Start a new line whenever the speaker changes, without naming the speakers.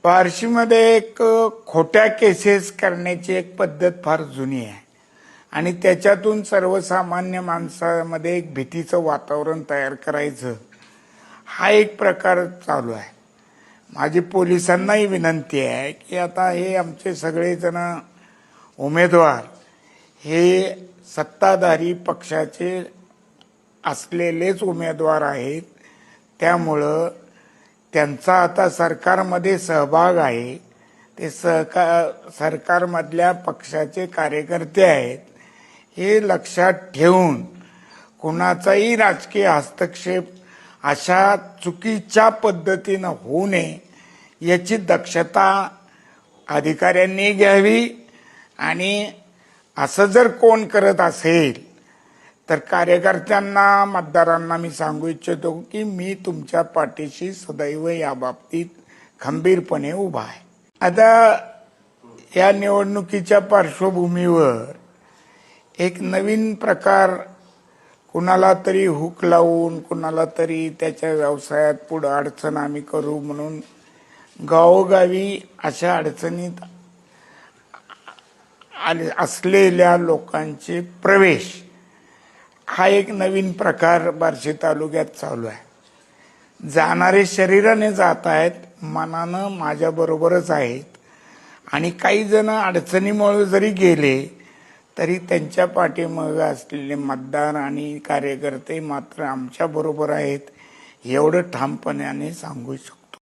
बार्शीमध्ये एक खोट्या केसेस करण्याची एक पद्धत फार जुनी आहे आणि त्याच्यातून सर्वसामान्य माणसामध्ये एक भीतीचं वातावरण तयार करायचं हा एक प्रकार चालू आहे। माझी पोलिसांनाही विनंती आहे की आता हे आमचे सगळेजण उमेदवार हे सत्ताधारी पक्षाचे असलेलेच उमेदवार आहेत, त्यामुळं त्यांचा आता सरकारमध्ये सहभाग आहे, ते सरकारमधल्या पक्षाचे कार्यकर्ते आहेत, हे लक्षात ठेवून कुणाचाही राजकीय हस्तक्षेप अशा चुकीच्या पद्धतीनं होऊ नये याची दक्षता अधिकाऱ्यांनी घ्यावी। आणि असं जर कोण करत असेल तर कार्यकर्त्यांना मतदारांना मी सांगू इच्छितो की मी तुमच्या पाठीशी सदैव या बाबतीत खंबीरपणे उभा आहे। आता या निवडणुकीच्या पार्श्वभूमीवर एक नवीन प्रकार, कुणाला तरी हुक लावून कुणाला तरी त्याच्या व्यवसायात पुढे अडचण आम्ही करू म्हणून गावोगावी अशा अडचणीत असलेल्या लोकांचे प्रवेश हा एक नवीन प्रकार बार्शी तालुक्यात चालू आहे। जाणारे शरीराने जात आहेत, मनानं माझ्याबरोबरच आहेत आणि काही जण अडचणीमुळे जरी गेले तरी त्यांच्या पाठीमागे असलेले मतदार आणि कार्यकर्ते मात्र आमच्या बरोबर आहेत, एवढं ठामपणाने सांगू शकतो।